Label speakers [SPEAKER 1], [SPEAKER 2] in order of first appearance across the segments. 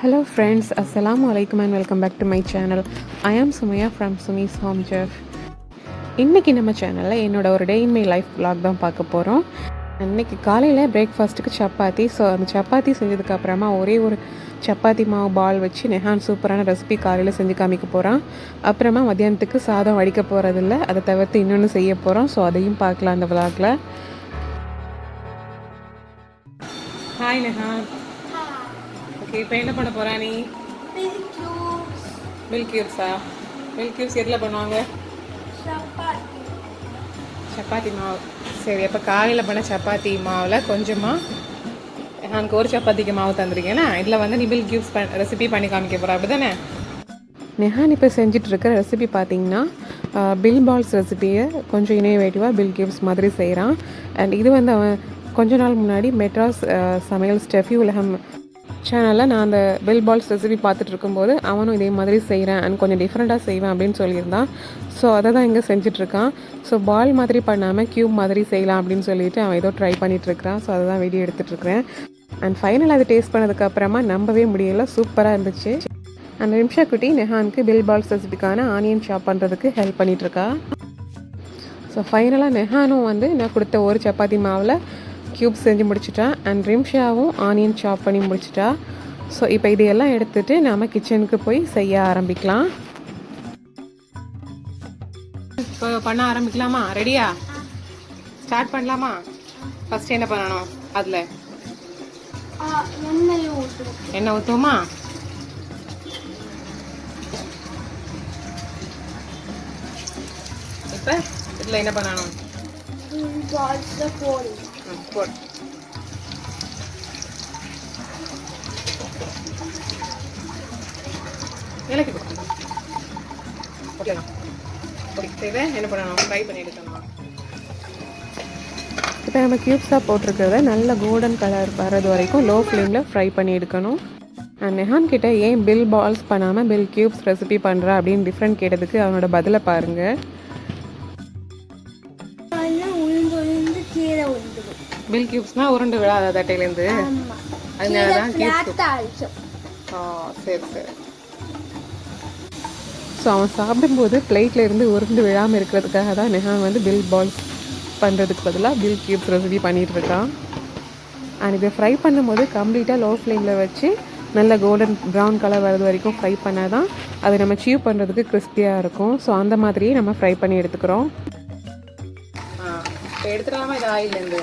[SPEAKER 1] Hello friends, Assalamu alaikum and welcome back to my channel. I am Sumaya from Sumi's Home Chef. இன்றைக்கி நம்ம சேனலில் என்னோடய ஒரு டே in my life vlog தான் பார்க்க போகிறோம். இன்றைக்கி காலையில் பிரேக்ஃபாஸ்ட்டுக்கு சப்பாத்தி. ஸோ அந்த சப்பாத்தி செஞ்சதுக்கப்புறமா ஒரே ஒரு சப்பாத்தி மாவு பால் வச்சு நெஹான் சூப்பரான ரெசிபி காலையில் செஞ்சு காமிக்க போகிறான். அப்புறமா மத்தியானத்துக்கு சாதம் வடிக்க போகிறதில்ல, அதை தவிர்த்து இன்னொன்று செய்ய போகிறோம். ஸோ அதையும் பார்க்கலாம் அந்த vlogல. ஹாய் நெஹான். ஓகே, இப்போ என்ன பண்ண போகிறா நீ? மில்க் கியூப்ஸா? மில்க் கியூப்ஸ் எதில் பண்ணுவாங்க? சப்பாத்தி மாவு. சரி, அப்போ காலையில் பண்ண சப்பாத்தி மாவில் கொஞ்சமாக எனக்கு ஒரு சப்பாத்திக்கு மாவு தந்துருக்கேன்னா இதில் வந்து நீ மில்க் கியூப்ஸ் ரெசிபி பண்ணி காமிக்க போகிற, அப்படி தானே? நெஹான் இப்போ செஞ்சிட்ருக்க ரெசிபி பார்த்தீங்கன்னா பில் பால்ஸ் ரெசிபியை கொஞ்சம் இனோவேட்டிவாக பில் கியூப்ஸ் மாதிரி செய்கிறான். அண்ட் இது வந்து அவன் கொஞ்ச நாள் முன்னாடி மெட்ராஸ் சமையல் ஸ்டெஃபி உலகம் சேனலில் நான் அந்த பில் பால்ஸ் ரெசிபி பார்த்துட்டு இருக்கும்போது அவனும் இதே மாதிரி செய்கிறேன் அண்ட் கொஞ்சம் டிஃப்ரெண்ட்டாக செய்வேன் அப்படின்னு சொல்லியிருந்தான். ஸோ அதை தான் இங்கே செஞ்சிட்ருக்கான். ஸோ பால் மாதிரி பண்ணாமல் க்யூப் மாதிரி செய்யலாம் அப்படின்னு சொல்லிட்டு அவன் ஏதோ ட்ரை பண்ணிகிட்ருக்கிறான். ஸோ அதை தான் வீடியோ எடுத்துகிட்ருக்கிறேன். அண்ட் ஃபைனல் அதை டேஸ்ட் பண்ணதுக்கப்புறமா நம்பவே முடியலை, சூப்பராக இருந்துச்சு. அந்த நிமிஷா குட்டி நெஹானுக்கு பில் பால்ஸ் ரெசிபிக்கான ஆனியன் சாப் பண்ணுறதுக்கு ஹெல்ப் பண்ணிகிட்ருக்கா. ஸோ ஃபைனலாக நெஹானும் வந்து நான் கொடுத்த ஒரு சப்பாத்தி மாவில் க்யூப் செஞ்சு முடிச்சிட்டா. அண்ட் ரிம்ஷாவும் ஆனியன் சாப் பண்ணி முடிச்சிட்டா. ஸோ இப்போ இதையெல்லாம் எடுத்துகிட்டு நாம் கிச்சனுக்கு போய் செய்ய ஆரம்பிக்கலாம். இப்போ பண்ண ஆரம்பிக்கலாமா? ரெடியா? ஸ்டார்ட் பண்ணலாமா? ஃபஸ்ட்டு என்ன பண்ணணும்? அதில் எண்ணெய் ஊற்றுவோமா? இப்போ இதில் என்ன பண்ணணும்? போடு. இலக்கி கொடுக்கணும். ஓகேண்ணா. இதை என்ன பண்ணணும்? ஃப்ரை பண்ணி எடுக்கணும். இப்போ நம்ம க்யூப்ஸாக போட்டிருக்கிறத நல்ல கோல்டன் கலர் வர்றது வரைக்கும் லோ ஃப்ளேமில் ஃப்ரை பண்ணி எடுக்கணும். அண்ட் நெஹான் கிட்ட ஏன் பில் பால்ஸ் பண்ணாமல் பில் க்யூப்ஸ் ரெசிபி பண்ணுறா அப்படின்னு டிஃப்ரெண்ட் கேட்டதுக்கு அவனோட பதிலை பாருங்கள். மில்க் கியூப்ஸ்னால் உருண்டு விழாத தட்டையிலேருந்து, அதனால தான் கியூப்ஸ். சரி சரி. ஸோ அவன் சாப்பிடும்போது பிளேட்டில் இருந்து உருண்டு விழாமல் இருக்கிறதுக்காக தான் நெஹான் வந்து பில் பால்ஸ் பண்ணுறதுக்கு பதிலாக பில் கியூப்ஸ் ரெசிபி பண்ணிகிட்ருக்கான். அண்ட் இதை ஃப்ரை பண்ணும்போது கம்ப்ளீட்டாக லோ ஃப்ளேமில் வச்சு நல்ல கோல்டன் ப்ரௌன் கலர் வர்றது வரைக்கும் ஃப்ரை பண்ணால் தான் அதை நம்ம சீவ் பண்ணுறதுக்கு கிறிஸ்பியாக இருக்கும். ஸோ அந்த மாதிரியே நம்ம ஃப்ரை பண்ணி எடுத்துக்கிறோம். இப்போ எடுத்துக்கலாமா இது ஆயிலேருந்து?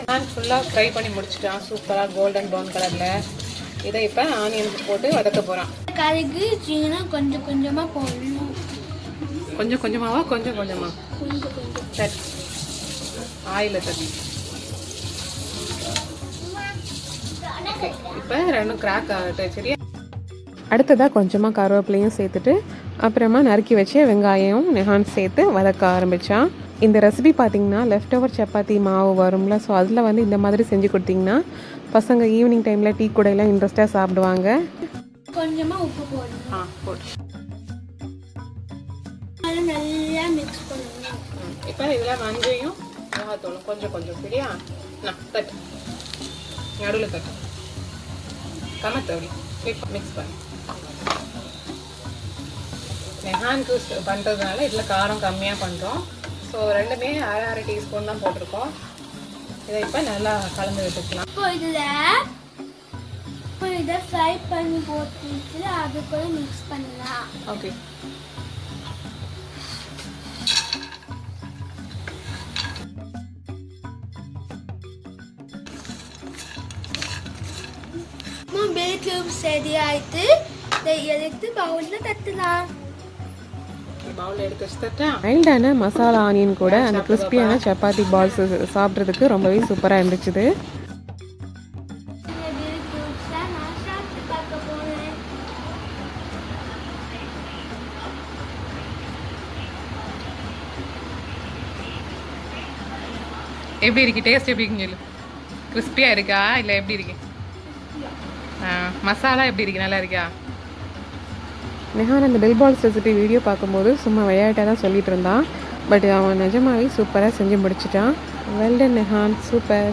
[SPEAKER 1] நான் ஃபுல்லாக ஃப்ரை பண்ணி முடிச்சிட்டான் சூப்பராக கோல்டன் ப்ரௌன் கலரில். இதை இப்போ ஆனியனுக்கு போட்டு வதக்க போகிறான். கடுகு சீனா கொஞ்சம் கொஞ்சமாக போடணும். கொஞ்சம் கொஞ்சமாவா? கொஞ்சம் கொஞ்சமாக சரி. ஆயில தண்ணி இப்போ ரெண்டும் கிராக் ஆகட்டும். சரியா? அடுத்ததாக கொஞ்சமாக கருவேப்பிலையும் சேர்த்துட்டு அப்புறமா நறுக்கி வச்ச வெங்காயம் நெஹான் சேர்த்து வதக்க ஆரம்பித்தான். இந்த ரெசிபி பார்த்திங்கன்னா லெஃப்ட் ஓவர் சப்பாத்தி மாவு வரும்ல, ஸோ அதில் வந்து இந்த மாதிரி செஞ்சு கொடுத்திங்கன்னா பசங்க ஈவினிங் டைமில் டீ கூடையெல்லாம் இன்ட்ரெஸ்ட்டாக சாப்பிடுவாங்க. கொஞ்சமாக உப்பு போடணும். போட்டு நல்லா மிக்ஸ் பண்ணணும். இப்போ இதில் மஞ்சளையும் மிளகாத்தூளும் கொஞ்சம் கொஞ்சம். சரியா? தட்டு நடுவில் தட்டு கமத்தோடி மிக்ஸ் பண்ணி. நெஹானுக்கு பண்ணுறதுனால இதில் காரம் கம்மியாக பண்ணுறோம். ஸோ ரெண்டுமே அரை அரை டீஸ்பூன் தான் போட்டிருக்கோம். இதை இப்போ நல்லா கலந்து விட்டுக்கலாம். இப்போ இதை ஃப்ரை பண்ணி போட்டு அது கூட மிக்ஸ் பண்ணலாம். ஓகே. பில் கியூப்ஸ் ரெடி ஆயிட்டு இதை எடுத்து பவுலில் தட்டலாம். மைல்டான மசாலா ஆனியன் கூட அந்த கிறிஸ்பியான சப்பாத்தி பால்ஸ் சாப்பிட்றதுக்கு ரொம்பவே சூப்பராக இருந்துச்சு. எப்படி இருக்கு? டேஸ்ட் எப்படி இருக்குன்னு சொல்லு. கிறிஸ்பியாக இருக்கா இல்லை எப்படி இருக்கு? மசாலா எப்படி இருக்கு? நல்லா இருக்கா? நெஹான் அந்த பெல் பால்ஸ் ரெசிபி வீடியோ பார்க்கும்போது சும்மா விளையாட்டாக தான் சொல்லிட்டு இருந்தான். பட் அவன் நிஜமாவே சூப்பராக செஞ்சு முடிச்சிட்டான். Well done Nehan, super.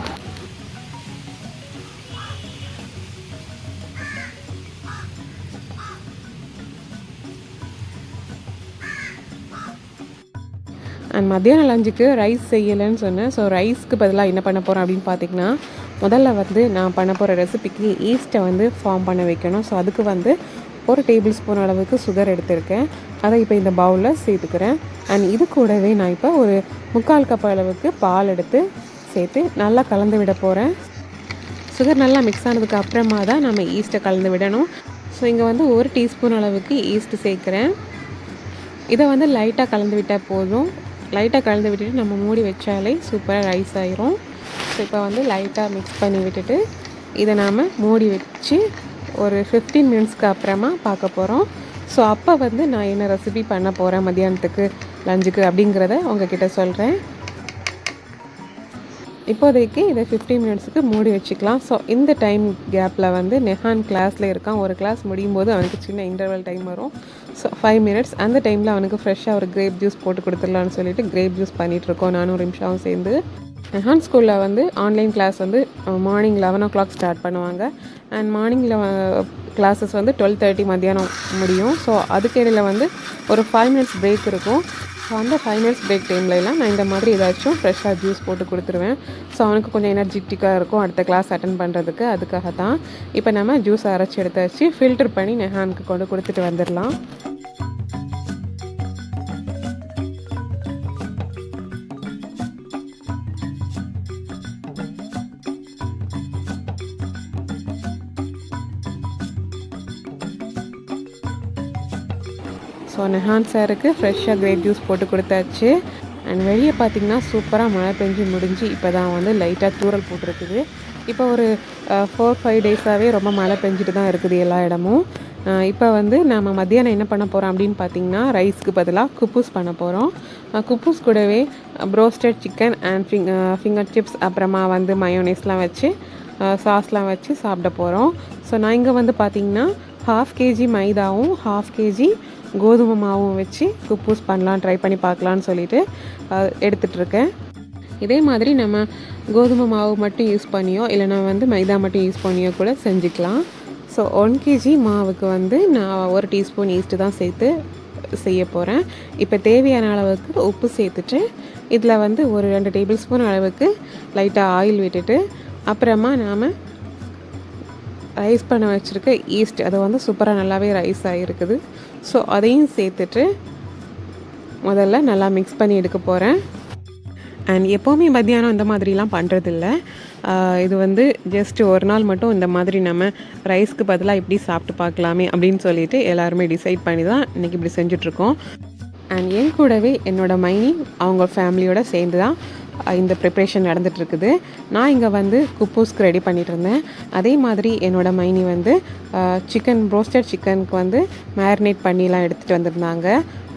[SPEAKER 1] And மத்தியானம் லஞ்சுக்கு ரைஸ் செய்யலைன்னு சொன்னேன். ஸோ ரைஸ்க்கு பதிலாக என்ன பண்ண போகிறேன் அப்படின்னு பார்த்திங்கன்னா, முதல்ல வந்து நான் பண்ண போகிற ரெசிபிக்கு ஈஸ்ட்டை வந்து ஃபார்ம் பண்ண வைக்கணும். ஸோ அதுக்கு வந்து 1 டேபிள் ஸ்பூன் அளவுக்கு சுகர் எடுத்திருக்கேன். அதை இப்போ இந்த பவுலில் சேர்த்துக்கிறேன். அண்ட் இது கூடவே நான் இப்போ ஒரு 3/4 கப் அளவுக்கு பால் எடுத்து சேர்த்து நல்லா கலந்து விட போகிறேன். சுகர் நல்லா மிக்ஸ் ஆனதுக்கு அப்புறமா தான் நம்ம ஈஸ்ட்டை கலந்து விடணும். ஸோ இங்கே வந்து 1 டீஸ்பூன் அளவுக்கு ஈஸ்ட்டு சேர்க்குறேன். இதை வந்து லைட்டாக கலந்து விட்டால் போதும். லைட்டாக கலந்து விட்டுட்டு நம்ம மூடி வச்சாலே சூப்பராக ரைஸ் ஆயிரும். ஸோ இப்போ வந்து லைட்டாக மிக்ஸ் பண்ணி விட்டுட்டு இதை நாம் மூடி வச்சு ஒரு 15 மினிட்ஸ்க்கு அப்புறமா பார்க்க போகிறோம். ஸோ அப்போ வந்து நான் என்ன ரெசிபி பண்ண போகிறேன் மத்தியானத்துக்கு லஞ்சுக்கு அப்படிங்கிறத உங்ககிட்ட சொல்கிறேன். இப்போதைக்கு இதை 15 மினிட்ஸுக்கு மூடி வச்சுக்கலாம். ஸோ இந்த டைம் கேப்பில் வந்து நெஹான் கிளாஸில் இருக்கான். ஒரு கிளாஸ் முடியும் போது அவனுக்கு சின்ன இன்டர்வல் டைம் வரும். ஸோ 5 மினிட்ஸ் அந்த டைமில் அவனுக்கு ஃப்ரெஷ்ஷாக ஒரு கிரேப் ஜூஸ் போட்டு கொடுத்துடலான்னு சொல்லிட்டு கிரேப் ஜூஸ் பண்ணிகிட்ருக்கோம் நானும் ரிம்ஷாவும் சேர்ந்து. நெஹான் ஸ்கூலில் வந்து ஆன்லைன் கிளாஸ் வந்து மார்னிங் 11 o'clock ஸ்டார்ட் பண்ணுவாங்க. அண்ட் மார்னிங்கில் கிளாஸஸ் வந்து 12:30 மத்தியானம் முடியும். ஸோ அதுக்கிடையில் வந்து ஒரு 5 மினிட்ஸ் பிரேக் இருக்கும். ஸோ அந்த 5 மினிட்ஸ் பிரேக் டைம்லலாம் நான் இந்த மாதிரி ஏதாச்சும் ஃப்ரெஷ்ஷாக ஜூஸ் போட்டு கொடுத்துருவேன். ஸோ அவனுக்கு கொஞ்சம் எனர்ஜெட்டிக்காக இருக்கும் அடுத்த கிளாஸ் அட்டன் பண்ணுறதுக்கு. அதுக்காக தான் இப்போ நம்ம ஜூஸ் அரைச்சி எடுத்து வச்சு ஃபில்டர் பண்ணி நெஹானுக்கு கொண்டு கொடுத்துட்டு வந்துடலாம். ஸோ நெஹான் சாருக்கு ஃப்ரெஷ்ஷாக கிரேப் ஜூஸ் போட்டு கொடுத்தாச்சு. அண்ட் வெளியே பார்த்திங்கன்னா சூப்பராக மழை பெஞ்சு முடிஞ்சு இப்போ தான் வந்து லைட்டாக தூறல் போட்டிருக்குது. இப்போ ஒரு 4-5 டேஸாகவே ரொம்ப மழை பெஞ்சிட்டு தான் இருக்குது எல்லா இடமும். இப்போ வந்து நம்ம மத்தியானம் என்ன பண்ண போகிறோம் அப்படின்னு பார்த்திங்கன்னா, ரைஸ்க்கு பதிலாக குப்பூஸ் பண்ண போகிறோம். குப்பூஸ் கூடவே broasted chicken and finger chips அப்புறமா வந்து மயோனைஸ்லாம் வச்சு சாஸ்லாம் வச்சு சாப்பிட போகிறோம். ஸோ நான் இங்கே வந்து பார்த்திங்கன்னா 1/2 kg மைதாவும் 1/2 kg கோதுமை மாவும் வச்சு குப்பூஸ் பண்ணலாம், ட்ரை பண்ணி பார்க்கலான்னு சொல்லிட்டு எடுத்துகிட்ருக்கேன். இதே மாதிரி நம்ம கோதுமை மாவு மட்டும் யூஸ் பண்ணியோ இல்லைனா வந்து மைதா மட்டும் யூஸ் பண்ணியோ கூட செஞ்சுக்கலாம். ஸோ 1 kg மாவுக்கு வந்து நான் 1 டீஸ்பூன் ஈஸ்ட்டு தான் சேர்த்து செய்ய போகிறேன். இப்போ தேவையான அளவுக்கு உப்பு சேர்த்துட்டு இதில் வந்து ஒரு 2 டேபிள் ஸ்பூன் அளவுக்கு லைட்டாக ஆயில் விட்டுட்டு அப்புறமா நாம் ரைஸ் பண்ண வச்சுருக்க ஈஸ்ட் அதை வந்து சூப்பராக நல்லாவே ரைஸ் ஆகிருக்குது. ஸோ அதையும் சேர்த்துட்டு முதல்ல நல்லா மிக்ஸ் பண்ணி எடுக்க போகிறேன். அண்ட் எப்போவுமே மத்தியானம் இந்த மாதிரிலாம் பண்ணுறதில்ல. இது வந்து ஜஸ்ட் ஒரு நாள் மட்டும் இந்த மாதிரி நம்ம ரைஸ்க்கு பதிலாக இப்படி சாப்பிட்டு பார்க்கலாமே அப்படின்னு சொல்லிட்டு எல்லாருமே டிசைட் பண்ணி தான் இன்றைக்கி இப்படி செஞ்சிட்ருக்கோம். அண்ட் என் கூடவே என்னோடய மைனி அவங்க ஃபேமிலியோடு சேர்ந்து தான் இந்த ப்ரிப்ரேஷன் நடந்துகிட்ருக்குது. நான் இங்கே வந்து குப்பூஸ்க்கு ரெடி பண்ணிகிட்டு இருந்தேன். அதே மாதிரி என்னோடய மைனி வந்து சிக்கன் ப்ரோஸ்டட் சிக்கனுக்கு வந்து மேரினேட் பண்ணிலாம் எடுத்துகிட்டு வந்திருந்தாங்க.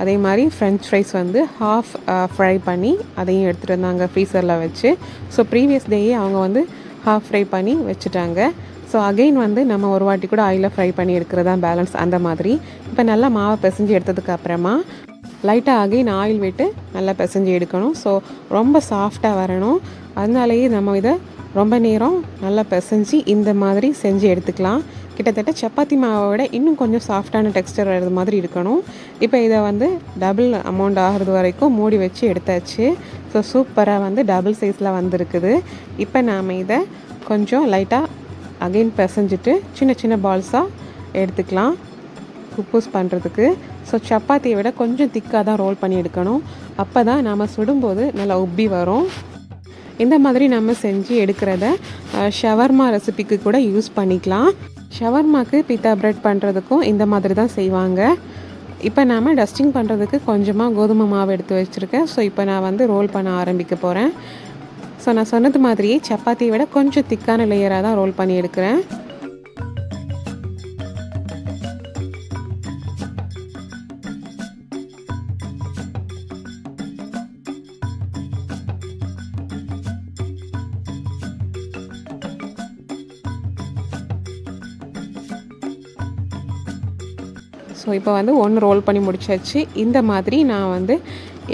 [SPEAKER 1] அதே மாதிரி ஃப்ரெஞ்ச் ஃப்ரைஸ் வந்து ஹாஃப் ஃப்ரை பண்ணி அதையும் எடுத்துகிட்டு வந்தாங்க ஃப்ரீசரில் வச்சு. ஸோ ப்ரீவியஸ் டேயே அவங்க வந்து ஹாஃப் ஃப்ரை பண்ணி வச்சுட்டாங்க. ஸோ அகெயின் வந்து நம்ம ஒரு வாட்டி கூட ஆயிலில் ஃப்ரை பண்ணி எடுக்கிறதா பேலன்ஸ் அந்த மாதிரி. இப்போ நல்லா மாவை பிசைஞ்சு எடுத்ததுக்கு அப்புறமா லைட்டாக அகெயின் ஆயில் விட்டு நல்லா பிசைஞ்சு எடுக்கணும். ஸோ ரொம்ப சாஃப்டாக வரணும். அதனாலேயே நம்ம இதை ரொம்ப நேரம் நல்லா பிசைஞ்சு இந்த மாதிரி செஞ்சு எடுத்துக்கலாம். கிட்டத்தட்ட சப்பாத்தி மாவை விட இன்னும் கொஞ்சம் சாஃப்டான டெக்ஸ்டர் வர்றது மாதிரி இருக்கணும். இப்போ இதை வந்து டபுள் அமௌண்ட் ஆகிறது வரைக்கும் மூடி வச்சு எடுத்தாச்சு. ஸோ சூப்பராக வந்து டபுள் சைஸில் வந்திருக்குது. இப்போ நாம் இதை கொஞ்சம் லைட்டாக அகெயின் பிசைஞ்சிட்டு சின்ன சின்ன பால்ஸாக எடுத்துக்கலாம் குப்பூஸ் பண்ணுறதுக்கு. ஸோ சப்பாத்தியை விட கொஞ்சம் திக்காக தான் ரோல் பண்ணி எடுக்கணும். அப்போ தான் நம்ம சுடும்போது நல்லா உப்பி வரும். இந்த மாதிரி நம்ம செஞ்சு எடுக்கிறத ஷவர்மா ரெசிபிக்கு கூட யூஸ் பண்ணிக்கலாம். ஷவர்மாக்கு பித்தா பிரெட் பண்ணுறதுக்கும் இந்த மாதிரி தான் செய்வாங்க. இப்போ நாம் டஸ்டிங் பண்ணுறதுக்கு கொஞ்சமாக கோதுமை மாவு எடுத்து வச்சுருக்கேன். ஸோ இப்போ நான் வந்து ரோல் பண்ண ஆரம்பிக்க போகிறேன். ஸோ நான் சொன்னது மாதிரியே சப்பாத்தியை விட கொஞ்சம் திக்கான லேயராக தான் ரோல் பண்ணி எடுக்கிறேன். ஸோ இப்போ வந்து ஒன்று ரோல் பண்ணி முடிச்சாச்சு. இந்த மாதிரி நான் வந்து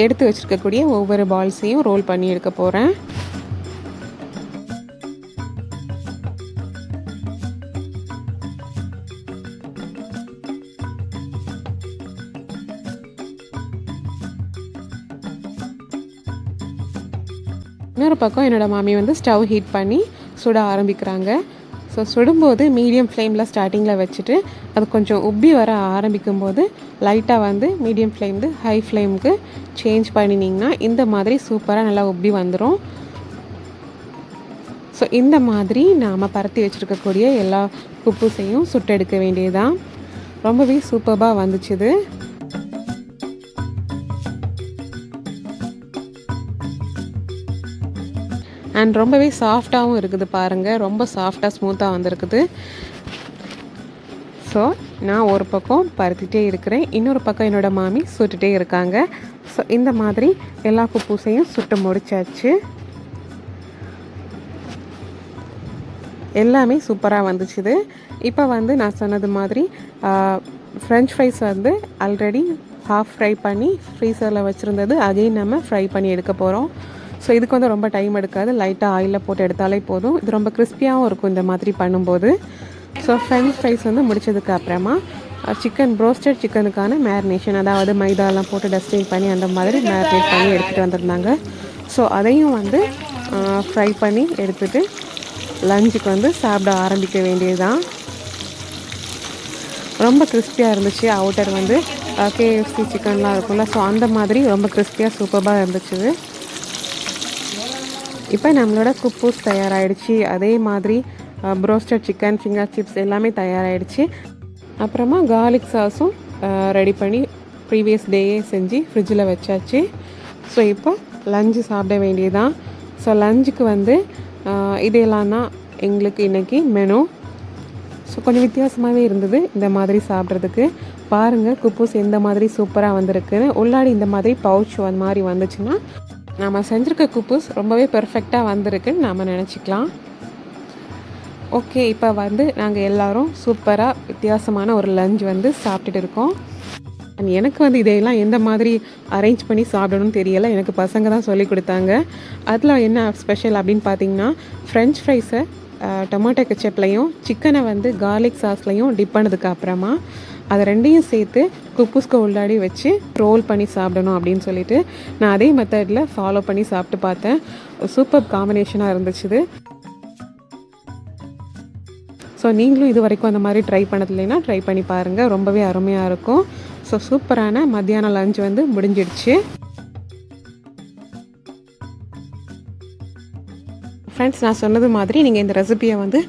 [SPEAKER 1] எடுத்து வச்சுருக்கக்கூடிய ஒவ்வொரு பால்ஸையும் ரோல் பண்ணி எடுக்க போகிறேன். இன்னொரு பக்கம் என்னோடய மாமி வந்து ஸ்டவ் ஹீட் பண்ணி சுட ஆரம்பிக்கிறாங்க. ஸோ சுடும்போது மீடியம் ஃப்ளேமில் ஸ்டார்டிங்கில் வச்சுட்டு அது கொஞ்சம் உப்பி வர ஆரம்பிக்கும் போது லைட்டாக வந்து மீடியம் ஃப்ளேம்ந்து ஹை ஃப்ளேமுக்கு சேஞ்ச் பண்ணினீங்கன்னா இந்த மாதிரி சூப்பராக நல்லா உப்பி வந்துடும். ஸோ இந்த மாதிரி நாம் பரத்தி வச்சுருக்கக்கூடிய எல்லா குப்பூஸையும் சுட்டெடுக்க வேண்டியதுதான். ரொம்பவே சூப்பராக வந்துச்சுது. அண்ட் ரொம்பவே சாஃப்டாகவும் இருக்குது பாருங்கள். ரொம்ப சாஃப்டாக ஸ்மூத்தாக வந்திருக்குது. ஸோ நான் ஒரு பக்கம் பருத்திட்டே இருக்கிறேன், இன்னொரு பக்கம் என்னோடய மாமி சுட்டுட்டே இருக்காங்க. ஸோ இந்த மாதிரி எல்லா குப்பூஸையும் சுட்டு முடிச்சாச்சு. எல்லாமே சூப்பராக வந்துச்சுது. இப்போ வந்து நான் சொன்னது மாதிரி ஃப்ரெஞ்ச் ஃப்ரைஸ் வந்து ஆல்ரெடி ஹாஃப் ஃப்ரை பண்ணி ஃப்ரீசரில் வச்சுருந்தது அகைன் நம்ம ஃப்ரை பண்ணி எடுக்க போகிறோம். ஸோ இதுக்கு வந்து ரொம்ப டைம் எடுக்காது, லைட்டாக ஆயிலில் போட்டு எடுத்தாலே போதும். இது ரொம்ப கிறிஸ்பியாகவும் இருக்கும் இந்த மாதிரி பண்ணும்போது. ஸோ ஃப்ரெஞ்ச் ஃப்ரைஸ் வந்து முடித்ததுக்கு அப்புறமா ப்ரோஸ்டட் சிக்கனுக்கான மேரினேஷன், அதாவது மைதாலாம் போட்டு டஸ்டிங் பண்ணி அந்த மாதிரி மேரினேட் பண்ணி எடுத்துகிட்டு வந்திருந்தாங்க. ஸோ அதையும் வந்து ஃப்ரை பண்ணி எடுத்துகிட்டு லஞ்சுக்கு வந்து சாப்பிட ஆரம்பிக்க வேண்டியது தான். ரொம்ப கிறிஸ்பியாக இருந்துச்சு. அவுட்டர் வந்து KFC சிக்கன்லாம் இருக்கும்ல, ஸோ அந்த மாதிரி ரொம்ப கிறிஸ்பியாக சூப்பராக இருந்துச்சு. இப்போ நம்மளோட குப்பூஸ் தயாராகிடுச்சு. அதே மாதிரி ப்ரோஸ்டட் சிக்கன், ஃபிங்கர் சிப்ஸ் எல்லாமே தயாராகிடுச்சு. அப்புறமா கார்லிக் சாஸும் ரெடி பண்ணி ப்ரீவியஸ் டேயே செஞ்சு ஃப்ரிட்ஜில் வச்சாச்சு. ஸோ இப்போ லஞ்சு சாப்பிட வேண்டியதுதான். ஸோ லஞ்சுக்கு வந்து இதெல்லாம் தான் எங்களுக்கு இன்றைக்கி மெனு. ஸோ கொஞ்சம் வித்தியாசமாகவே இருந்தது இந்த மாதிரி சாப்பிட்றதுக்கு. பாருங்கள் குப்பூஸ் எந்த மாதிரி சூப்பராக வந்திருக்குன்னு. உள்ளாடி இந்த மாதிரி பவுச் அந்த மாதிரி வந்துச்சுன்னா நம்ம செஞ்சுருக்க குப்பூஸ் ரொம்பவே பெர்ஃபெக்டாக வந்திருக்குன்னு நாம் நினச்சிக்கலாம். ஓகே, இப்போ வந்து நாங்கள் எல்லோரும் சூப்பராக வித்தியாசமான ஒரு லஞ்ச் வந்து சாப்பிட்டுட்டு இருக்கோம். அண்ட் எனக்கு வந்து இதையெல்லாம் எந்த மாதிரி அரேஞ்ச் பண்ணி சாப்பிடணும்னு தெரியலை, எனக்கு பசங்க தான் சொல்லி கொடுத்தாங்க. அதில் என்ன ஸ்பெஷல் அப்படின்னு பார்த்தீங்கன்னா, ஃப்ரெஞ்ச் ஃப்ரைஸை டொமேட்டோ கெச்சப்லையும் சிக்கனை வந்து கார்லிக் சாஸ்லையும் டிப் பண்ணதுக்கு அப்புறமா அதை ரெண்டையும் சேர்த்து குப்பூஸ்க்கு உள்ளாடி வச்சு ரோல் பண்ணி சாப்பிடணும் அப்படின்னு சொல்லிட்டு நான் அதே மெத்தடில் ஃபாலோ பண்ணி சாப்பிட்டு பார்த்தேன். சூப்பர் காம்பினேஷனாக இருந்துச்சு. ஸோ நீங்களும் இது வரைக்கும் அந்த மாதிரி ட்ரை பண்ணது இல்லைன்னா ட்ரை பண்ணி பாருங்கள், ரொம்பவே அருமையாக இருக்கும். ஸோ சூப்பரான மத்தியான லஞ்ச் வந்து முடிஞ்சிடுச்சு. ஃப்ரெண்ட்ஸ், நான் சொன்னது மாதிரி நீங்கள் இந்த ரெசிபியை வந்து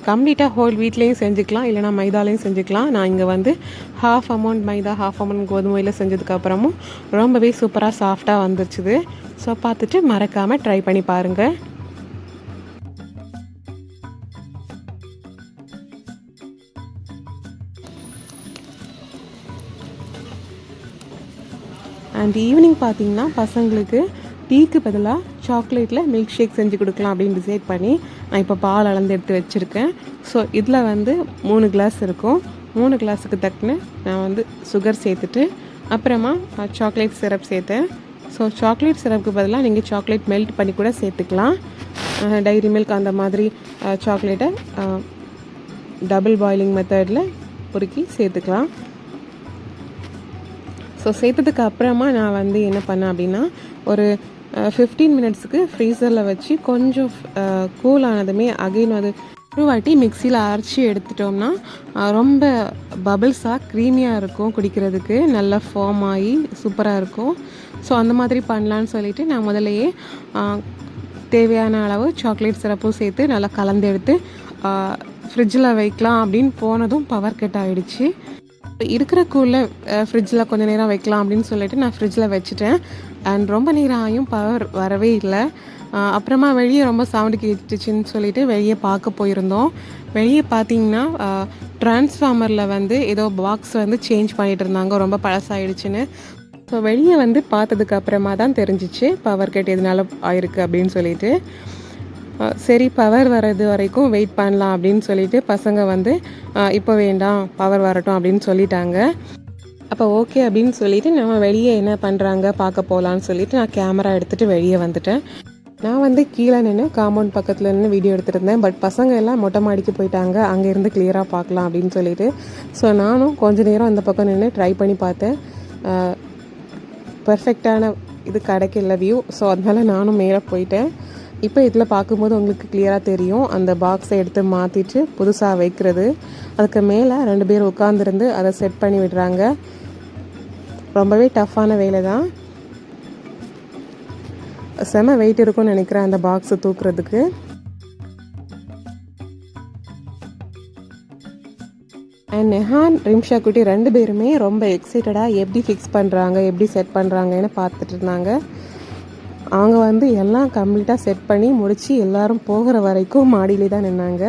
[SPEAKER 1] கம்ப்ளீட்டாக ஹோல் வீட்லேயும் செஞ்சுக்கலாம், இல்லைனா மைதாலையும் செஞ்சுக்கலாம். நான் இங்கே வந்து ஹாஃப் அமௌண்ட் மைதா, ஹாஃப் அமௌண்ட் கோதுமையில் செஞ்சதுக்கப்புறமும் ரொம்பவே சூப்பராக சாஃப்டாக வந்துருச்சுது. ஸோ பார்த்துட்டு மறக்காமல் ட்ரை பண்ணி பாருங்கள். அண்ட் ஈவினிங் பார்த்திங்கன்னா பசங்களுக்கு டீக்கு பதிலாக சாக்லேட்டில் மில்க் ஷேக் செஞ்சு கொடுக்கலாம் அப்படின்னு டிசைட் பண்ணி நான் இப்போ பால் அளந்து எடுத்து வச்சுருக்கேன். ஸோ இதில் வந்து 3 கிளாஸ் இருக்கும். 3 கிளாஸுக்கு தக்கன நான் வந்து சுகர் சேர்த்துட்டு அப்புறமா சாக்லேட் சிரப் சேர்த்தேன். ஸோ சாக்லேட் சிரப்புக்கு பதிலாக நீங்கள் சாக்லேட் மெல்ட் பண்ணி கூட சேர்த்துக்கலாம். டைரி மில்க் அந்த மாதிரி சாக்லேட்டை டபுள் பாயிலிங் மெத்தடில் பொறுக்கி சேர்த்துக்கலாம். ஸோ சேர்த்ததுக்கு அப்புறமா நான் வந்து என்ன பண்ணேன் அப்படின்னா, ஒரு 15 மினிட்ஸுக்கு ஃப்ரீசரில் வச்சு கொஞ்சம் கூல் ஆனதுமே அகைன் வந்து ஒரு வாட்டி மிக்சியில் அரைச்சி எடுத்துட்டோம்னா ரொம்ப பபிள்ஸாக க்ரீமியாக இருக்கும், குடிக்கிறதுக்கு நல்லா ஃபார்ம் ஆகி சூப்பராக இருக்கும். ஸோ அந்த மாதிரி பண்ணலான்னு சொல்லிவிட்டு நான் முதலையே தேவையான அளவு சாக்லேட் சிரப்பும் சேர்த்து நல்லா கலந்து எடுத்து ஃப்ரிட்ஜில் வைக்கலாம் அப்படின்னு போனதும் பவர் கட் ஆகிடுச்சு. இருக்கிற கூலில் ஃப்ரிட்ஜில் கொஞ்சம் நேரம் வைக்கலாம் அப்படின்னு சொல்லிட்டு நான் ஃப்ரிட்ஜில் வச்சுட்டேன். அண்ட் ரொம்ப நேரம் ஆகியும் பவர் வரவே இல்லை. அப்புறமா வெளியே ரொம்ப சவுண்டு கேட்டுச்சுன்னு சொல்லிட்டு வெளியே பார்க்க போயிருந்தோம். வெளியே பார்த்தீங்கன்னா டிரான்ஸ்ஃபார்மரில் வந்து ஏதோ பாக்ஸ் வந்து சேஞ்ச் பண்ணிகிட்டு இருந்தாங்க, ரொம்ப பழசாயிடுச்சுன்னு. ஸோ வெளியே வந்து பார்த்ததுக்கு அப்புறமா தான் தெரிஞ்சிச்சு பவர் கட் எதனால ஆயிருக்கு அப்படின்னு சொல்லிட்டு. சரி பவர் வர்றது வரைக்கும் வெயிட் பண்ணலாம் அப்படின்னு சொல்லிட்டு பசங்க வந்து இப்போ வேண்டாம் பவர் வரட்டும் அப்படின்னு சொல்லிட்டாங்க. அப்போ ஓகே அப்படின்னு சொல்லிட்டு நம்ம வெளியே என்ன பண்ணுறாங்க பார்க்க போகலான்னு சொல்லிட்டு நான் கேமரா எடுத்துகிட்டு வெளியே வந்துட்டேன். நான் வந்து கீழே நின்று காம்பவுண்ட் பக்கத்தில் நின்று வீடியோ எடுத்துகிட்டு இருந்தேன். பட் பசங்க எல்லாம் மொட்டை மாடிக்கு போயிட்டாங்க அங்கேருந்து கிளியராக பார்க்கலாம் அப்படின்னு சொல்லிட்டு. ஸோ நானும் கொஞ்ச நேரம் அந்த பக்கம் நின்று ட்ரை பண்ணி பார்த்தேன். பர்ஃபெக்டான இது கிடைக்கல வியூ. ஸோ அதனால நானும் மேலே போயிட்டேன். இப்போ இதில் பார்க்கும்போது உங்களுக்கு கிளியராக தெரியும் அந்த பாக்ஸை எடுத்து மாற்றிட்டு புதுசாக வைக்கிறது. அதுக்கு மேலே 2 பேர் உட்காந்துருந்து அதை செட் பண்ணி விடுறாங்க. ரொம்பவே டஃப்பான வேலை தான். செம வெயிட் இருக்கும்னு நினைக்கிறேன் அந்த பாக்ஸை தூக்குறதுக்கு. அண்ட் நெஹான் ரிம்ஷா குட்டி 2 பேருமே ரொம்ப எக்ஸைட்டடாக எப்படி ஃபிக்ஸ் பண்ணுறாங்க எப்படி செட் பண்ணுறாங்கன்னு பார்த்துட்டு இருந்தாங்க. அவங்க வந்து எல்லாம் கம்ப்ளீட்டாக செட் பண்ணி முடித்து எல்லோரும் போகிற வரைக்கும் மாடியிலே தான் நின்னாங்க.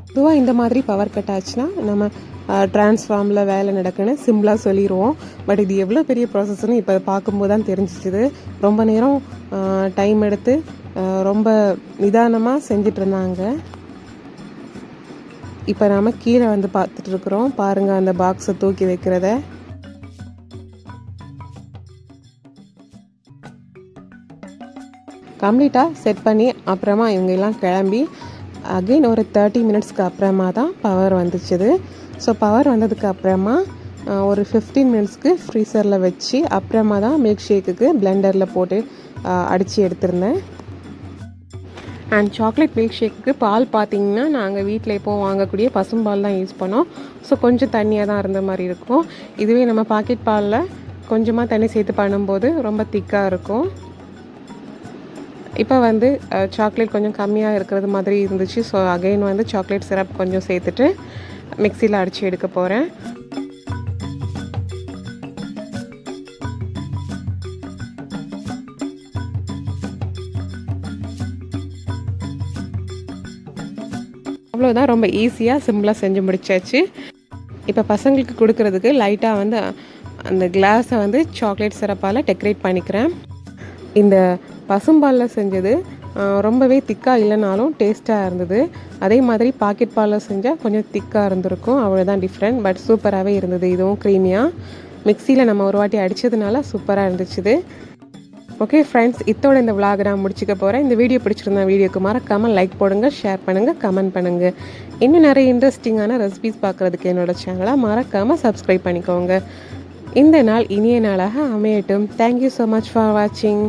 [SPEAKER 1] பொதுவாக இந்த மாதிரி பவர் கட் ஆச்சுன்னா நம்ம டிரான்ஸ்ஃபார்மில் வேலை நடக்குன்னு சிம்பிளாக சொல்லிடுவோம். பட் இது எவ்வளோ பெரிய ப்ராசஸ்ன்னு இப்போ பார்க்கும்போது தான் தெரிஞ்சிச்சுது. ரொம்ப நேரம் டைம் எடுத்து ரொம்ப நிதானமாக செஞ்சிட்டு இருந்தாங்க. இப்போ நாம் கீழே வந்து பார்த்துட்ருக்குறோம். பாருங்கள் அந்த பாக்ஸை தூக்கி வைக்கிறத. கம்ப்ளீட்டாக செட் பண்ணி அப்புறமா இவங்க எல்லாம் கிளம்பி அகெயின் ஒரு 30 மினிட்ஸ்க்கு அப்புறமா தான் பவர் வந்துச்சுது. ஸோ பவர் வந்ததுக்கு அப்புறமா ஒரு 15 மினிட்ஸ்க்கு ஃப்ரீசரில் வச்சு அப்புறமா தான் மில்க் ஷேக்குக்கு பிளெண்டரில் போட்டு அடித்து எடுத்திருந்தேன். அண்ட் சாக்லேட் மில்க் ஷேக்குக்கு பால் பார்த்திங்கன்னா நாங்கள் வீட்டில் எப்போது வாங்கக்கூடிய பசும்பால் தான் யூஸ் பண்ணோம். ஸோ கொஞ்சம் தண்ணியாக தான் இருந்த மாதிரி இருக்கும். இதுவே நம்ம பாக்கெட் பாலில் கொஞ்சமாக தண்ணி சேர்த்து பண்ணும்போது ரொம்ப திக்காக இருக்கும். இப்போ வந்து சாக்லேட் கொஞ்சம் கம்மியாக இருக்கிறது மாதிரி இருந்துச்சு. ஸோ அகைன் வந்து சாக்லேட் சிரப் கொஞ்சம் சேர்த்துட்டு மிக்சியில் அடித்து எடுக்க போகிறேன். அவ்வளோதான், ரொம்ப ஈஸியாக சிம்பிளாக செஞ்சு முடிச்சாச்சு. இப்போ பசங்களுக்கு கொடுக்கறதுக்கு லைட்டாக வந்து அந்த கிளாஸை வந்து சாக்லேட் சிரப்பால் டெக்கரேட் பண்ணிக்கிறேன். இந்த பசும்பாலில் செஞ்சது ரொம்பவே திக்காக இல்லைனாலும் டேஸ்ட்டாக இருந்தது. அதே மாதிரி பாக்கெட் பாலில் செஞ்சால் கொஞ்சம் திக்காக இருந்திருக்கும். அவ்வளோதான் டிஃப்ரெண்ட். பட் சூப்பராகவே இருந்தது. இதுவும் க்ரீமியாக மிக்சியில் நம்ம ஒரு வாட்டி அடித்ததுனால சூப்பராக இருந்துச்சு. ஓகே ஃப்ரெண்ட்ஸ், இதோட இந்த விளாக் நான் முடிச்சுக்க போகிறேன். இந்த வீடியோ பிடிச்சிருந்தா வீடியோக்கு மறக்காமல் லைக் போடுங்க, ஷேர் பண்ணுங்கள், கமெண்ட் பண்ணுங்கள். இன்னும் நிறைய இன்ட்ரெஸ்டிங்கான ரெசிபிஸ் பார்க்குறதுக்கு என்னோடய சேனலை மறக்காமல் சப்ஸ்கிரைப் பண்ணிக்கோங்க. இந்த நாள் இனிய நாளாக அமையட்டும். தேங்க்யூ ஸோ மச் ஃபார் வாட்சிங்.